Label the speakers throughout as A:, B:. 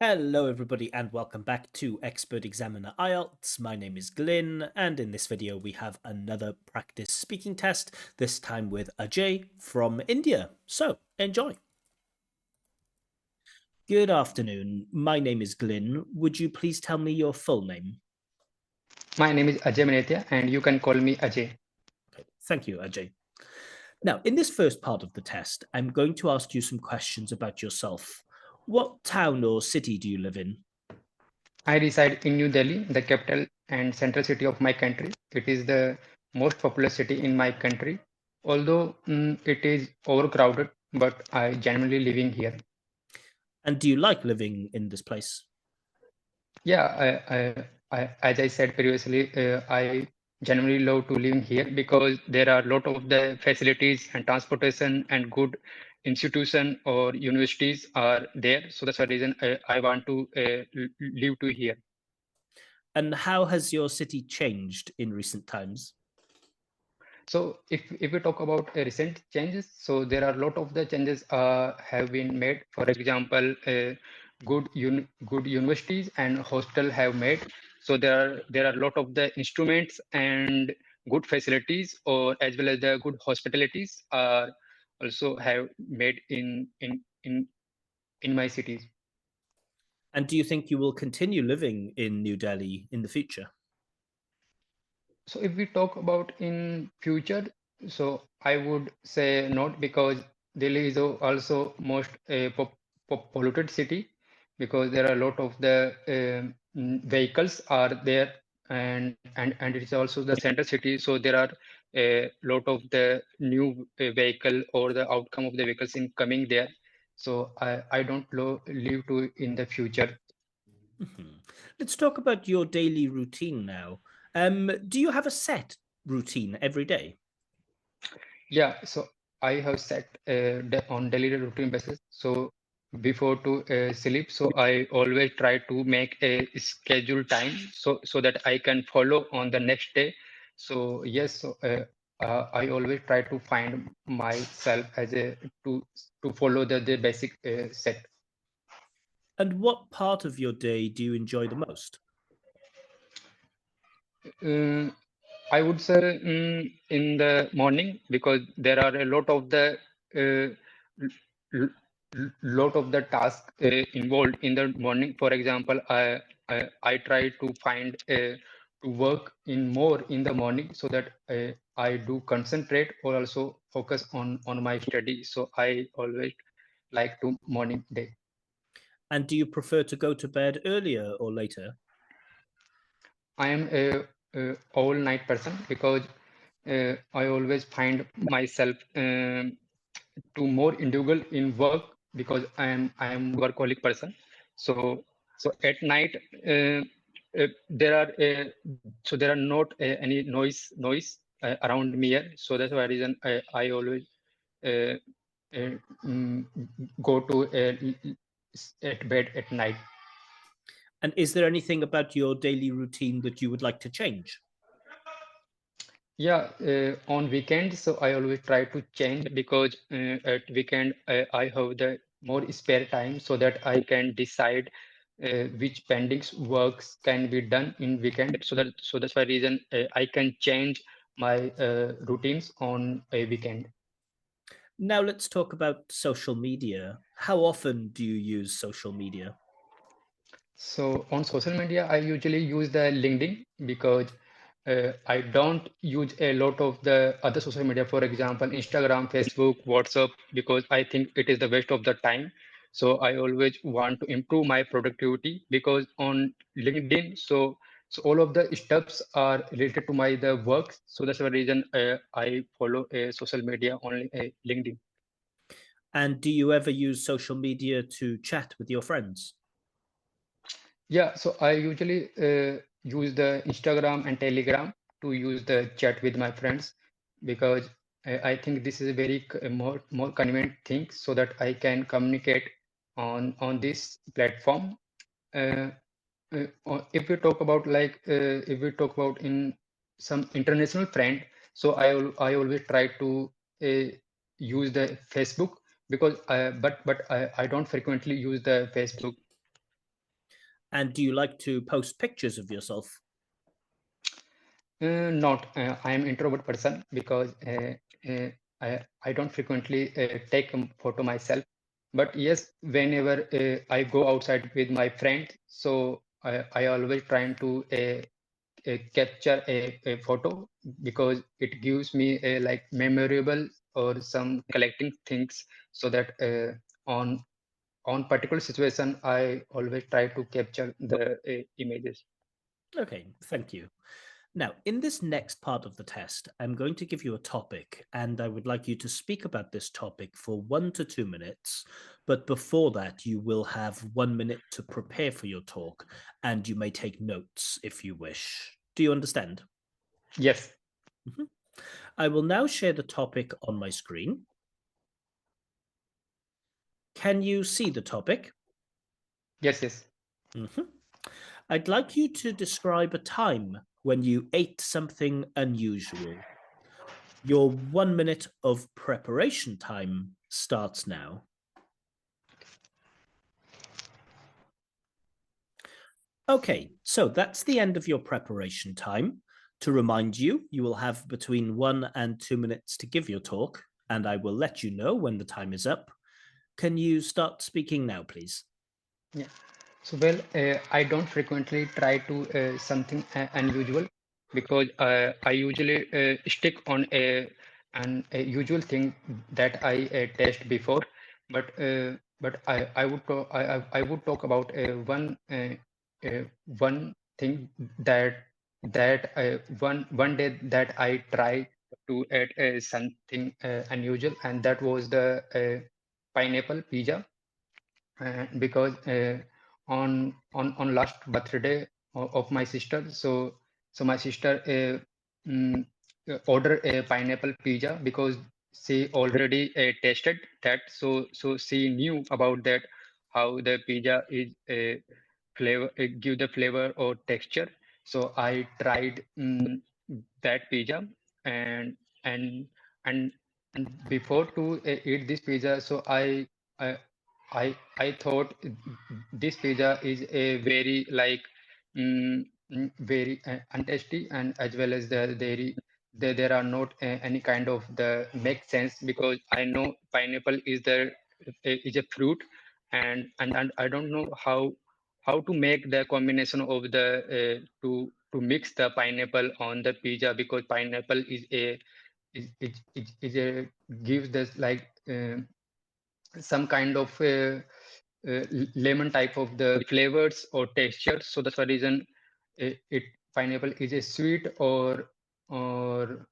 A: Hello, everybody, and welcome back to Expert Examiner IELTS. My name is Glyn, and in this video, we have another practice speaking test, this time with Ajay from India. So, enjoy. Good afternoon. My name is Glyn. Would you please tell me your full name?
B: My name is Ajay and you can call me Ajay.
A: Okay, thank you, Ajay. Now, in this first part of the test, I'm going to ask you some questions about yourself. What town or city do you live in?
B: I reside in New Delhi, the capital and central city of my country. It is the most populous city in my country, although it is overcrowded, but I genuinely living here.
A: And do you like living in this place?
B: Yeah, as I said previously, I genuinely love to live here because there are a lot of the facilities and transportation and good institution or universities are there. So that's the reason I want to live to here.
A: And how has your city changed in recent times?
B: So if we talk about recent changes, so there are a lot of the changes have been made. For example, good universities and hospital have made. So there are a lot of the instruments and good facilities, or as well as the good hospitalities are also have made in my cities.
A: And do you think you will continue living in New Delhi in the future?
B: So if we talk about in future, so I would say not, because Delhi is also most polluted city, because there are a lot of the vehicles are there, and it is also the center city, so there are a lot of the new vehicle or the outcome of the vehicles in coming there. So I don't live to in the future.
A: Mhm. Let's talk about your daily routine now. Do you have a set routine every day?
B: Yeah, so I have set on daily routine basis. So before to sleep, so I always try to make a schedule time so that I can follow on the next day. So yes, so I always try to find myself as a to follow the basic set.
A: And what part of your day do you enjoy the most?
B: Um, I would say in the morning, because there are a lot of the l- lot of the tasks involved in the morning. For example, I try to find to work in more in the morning so that I do concentrate or also focus on my study. So I always like to morning day.
A: And do you prefer to go to bed earlier or later?
B: I am a all night person because I always find myself to more individual in work, because I am workaholic person. So at night there are there are not any noise around me here. So that's why reason I always uh, uh, mm, go to at bed at night.
A: And is there anything about your daily routine that you would like to change?
B: Yeah, on weekends, so I always try to change, because at weekend I have the more spare time so that I can decide which pending works can be done in weekend. So that's why reason I can change my routines on a weekend.
A: Now let's talk about social media. How often do you use social media?
B: So on social media, I usually use the LinkedIn, because I don't use a lot of the other social media, for example, Instagram, Facebook, WhatsApp, because I think it is the waste of the time. So I always want to improve my productivity, because on LinkedIn, so all of the steps are related to my the work. So that's the reason I follow a social media only LinkedIn.
A: And do you ever use social media to chat with your friends?
B: Yeah, so I usually use the Instagram and Telegram to use the chat with my friends, because I think this is a very more convenient thing, so that I can communicate on this platform. Uh, if we talk about if we talk about in some international friend, so I always try to uh, use the Facebook, because but I don't frequently use the Facebook.
A: And do you like to post pictures of yourself?
B: Not. I am introvert person because uh, I don't frequently take a photo myself. But yes, whenever I go outside with my friends, so I always trying to capture a photo because it gives me a like memorable or some collecting things so that on particular situation I always try to capture the images.
A: Okay, thank you. Now, in this next part of the test, I'm going to give you a topic, and I would like you to speak about this topic for 1 to 2 minutes. But before that, you will have 1 minute to prepare for your talk, and you may take notes if you wish. Do you understand?
B: Yes.
A: Mhm. I will now share the topic on my screen. Can you see the topic?
B: Yes, yes.
A: Mhm. I'd like you to describe a time when you ate something unusual. Your 1 minute of preparation time starts now. Okay, so that's the end of your preparation time. To remind you, you will have between 1 and 2 minutes to give your talk, and I will let you know when the time is up. Can you start speaking now, please?
B: Yeah. So well, I don't frequently try to something unusual because I usually stick on a usual thing that I test before. But I would talk I would talk about one thing that one day that I tried to eat something unusual, and that was the pineapple pizza. Because on last birthday of my sister, so my sister mm, ordered a pineapple pizza because she already tasted that, so she knew about that how the pizza is flavor give the flavor or texture. So I tried that pizza, and and and and before to eat this pizza, so I I thought this pizza is a very like very untasty, and as well as there are not any kind of the make sense because I know pineapple is a fruit, and I don't know how to make the combination of the to mix the pineapple on the pizza because pineapple is a gives this like some kind of lemon type of the flavors or textures. So that's the reason it pineapple is a sweet or or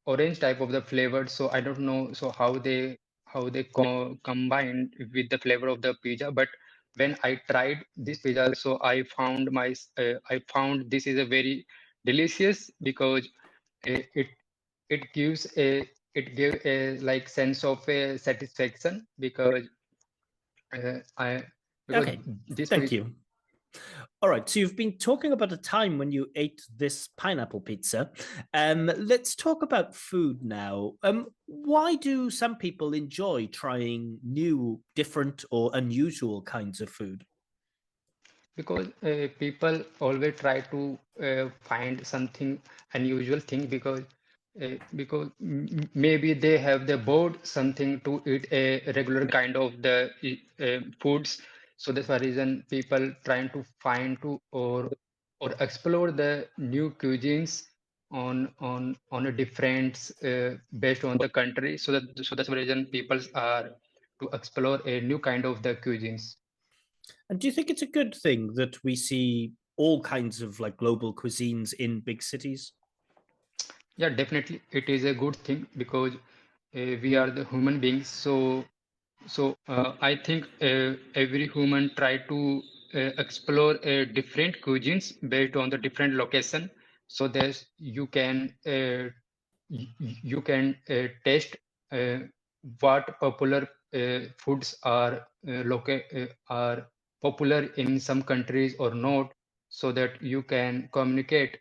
B: orange type of the flavor. So I don't know so how they combine with the flavor of the pizza. But when I tried this pizza, so I found this is a very delicious because it it gives a it gave a like sense of a satisfaction I because
A: Okay,
B: this
A: thank
B: page.
A: you. All right, so you've been talking about a time when you ate this pineapple pizza. Let's talk about food now. Why do some people enjoy trying new, different, or unusual kinds of food?
B: Because people always try to find something unusual thing because maybe they have the bored something to eat a regular kind of the foods. So that's the reason people trying to find to or explore the new cuisines on a different based on the country. So that's the reason people are to explore a new kind of the cuisines.
A: And do you think it's a good thing that we see all kinds of like global cuisines in big cities?
B: Yeah, definitely. It is a good thing because we are the human beings. So I think every human try to explore different cuisines based on the different location. So that you can taste uh, what popular foods are popular in some countries or not, so that you can communicate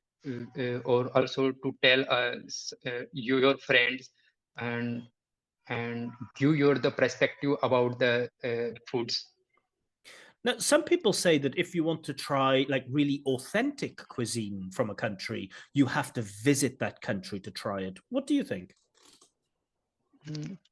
B: or also to tell your friends and and give your the perspective about the foods.
A: Now, some people say that if you want to try like really authentic cuisine from a country, you have to visit that country to try it. What do you think?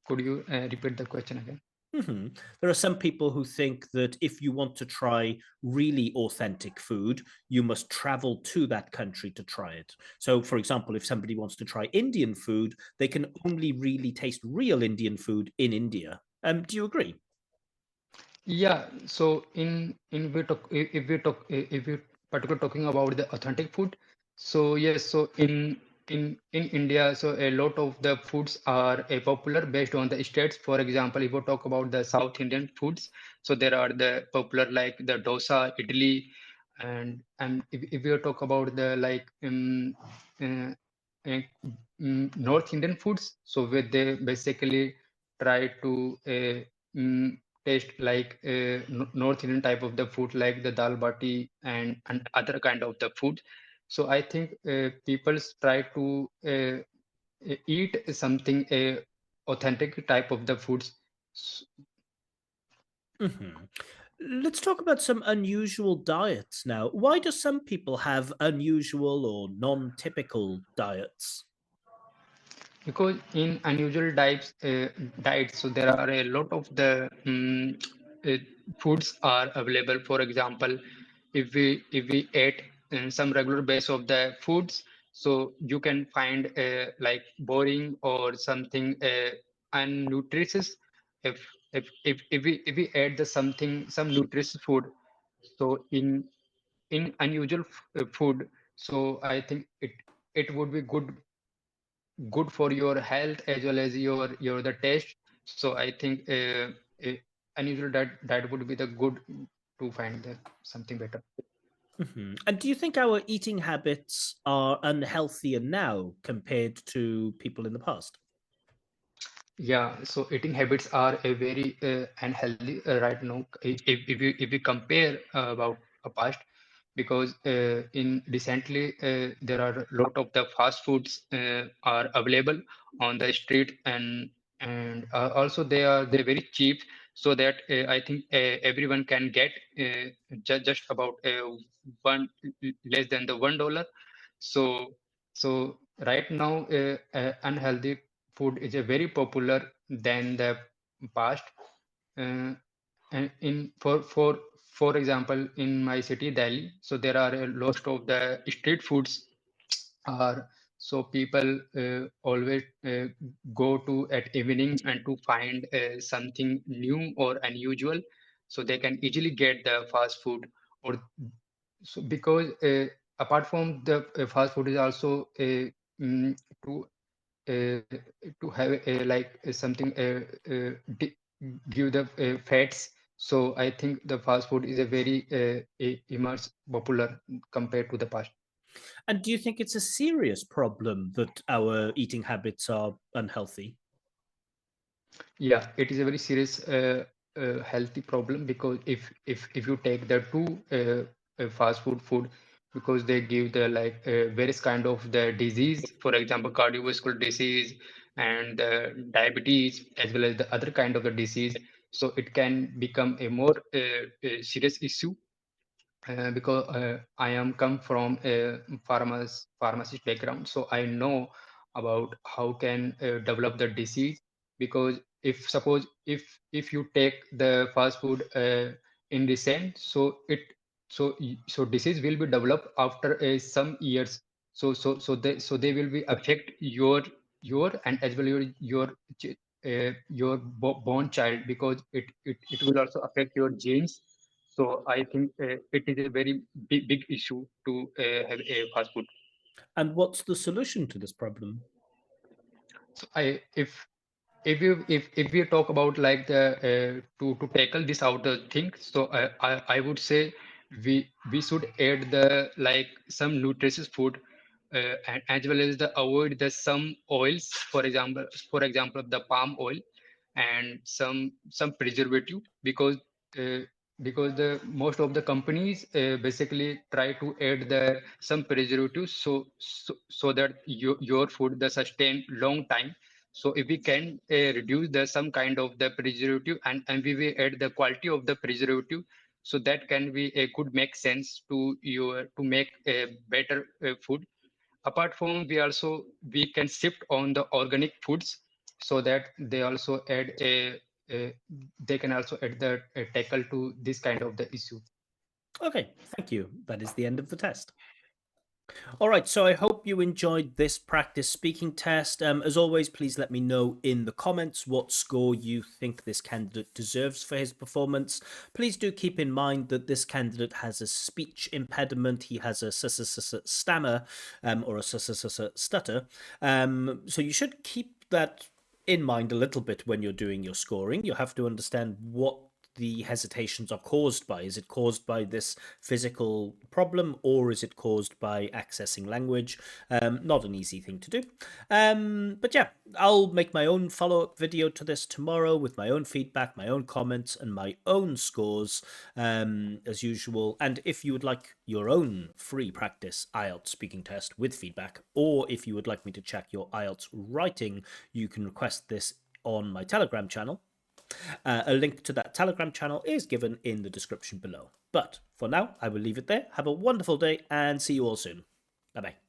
B: Could you repeat the question again?
A: Hmm. There are some people who think that if you want to try really authentic food, you must travel to that country to try it. So, for example, if somebody wants to try Indian food, they can only really taste real Indian food in India. Do you agree?
B: Yeah, so in we talk if we talk if we particularly talking about the authentic food, so yes, so in India, so a lot of the foods are popular based on the states. For example, if we talk about the South Indian foods, so there are the popular like the dosa, idli, and if we talk about the like uh, uh, North Indian foods, so where they basically try to taste like North Indian type of the food like the dal bati and other kind of the food. So I think people try to eat something authentic type of the foods.
A: Hmm. Let's talk about some unusual diets now. Why do some people have unusual or non-typical diets?
B: Because in unusual diets, so there are a lot of the uh, foods are available. For example, if we ate some regular base of the foods, so you can find like boring or something unnutritious. If we add the something some nutritious food, so in unusual food, so I think it would be good for your health as well as your the taste. So I think unusual that would be the good to find something better.
A: Mhm. And do you think our eating habits are unhealthier now compared to people in the past?
B: Yeah, so eating habits are a very unhealthy right now. If we compare about a past, because in recently there are a lot of the fast foods are available on the street, and also they're very cheap, so that I think everyone can get just about one less than the $1. So right now unhealthy food is a very popular than the past. Uh, and in for example, in my city, Delhi, so there are a lot of the street foods are so people always go to at evening and to find something new or unusual, so they can easily get the fast food. Or so because apart from the fast food is also mm, to uh, to have like something give the fats. So I think the fast food is a very immense popular compared to the past.
A: And do you think it's a serious problem that our eating habits are unhealthy?
B: Yeah, it is a very serious healthy problem, because if you take the two fast food, because they give the like various kind of the disease, for example cardiovascular disease and diabetes as well as the other kind of the disease, so it can become a more serious issue, because I am come from a pharmacist background, so I know about how can develop the disease. Because if suppose if you take the fast food in the same, so so disease will be developed after some years. So they will be affect your and as well your born child, because it will also affect your genes. So I think it is a very big issue to have a fast food.
A: And what's the solution to this problem?
B: So I if we talk about like the to tackle this outer thing, so I would say we should add the like some nutritious food, and as well as the avoid the some oils, for example the palm oil and some preservative, uh, because the most of the companies basically try to add the some preservatives, so that your food the sustain long time. So if we can reduce the some kind of the preservative, and we will add the quality of the preservative, so that can be a could make sense to make a better food. Apart from, we can shift on the organic foods, so that they also add a they can also add the tackle to this kind of the issue.
A: Okay, thank you. That is the end of the test. All right, so I hope you enjoyed this practice speaking test. As always, please let me know in the comments what score you think this candidate deserves for his performance. Please do keep in mind that this candidate has a speech impediment. He has a stammer, or a stutter. So you should keep that in mind a little bit when you're doing your scoring. You have to understand what the hesitations are caused by. Is it caused by this physical problem, or is it caused by accessing language? Not an easy thing to do. But yeah, I'll make my own follow-up video to this tomorrow with my own feedback, my own comments, and my own scores, as usual. And if you would like your own free practice IELTS speaking test with feedback, or if you would like me to check your IELTS writing, you can request this on my Telegram channel. A link to that Telegram channel is given in the description below. But for now, I will leave it there. Have a wonderful day and see you all soon. Bye bye.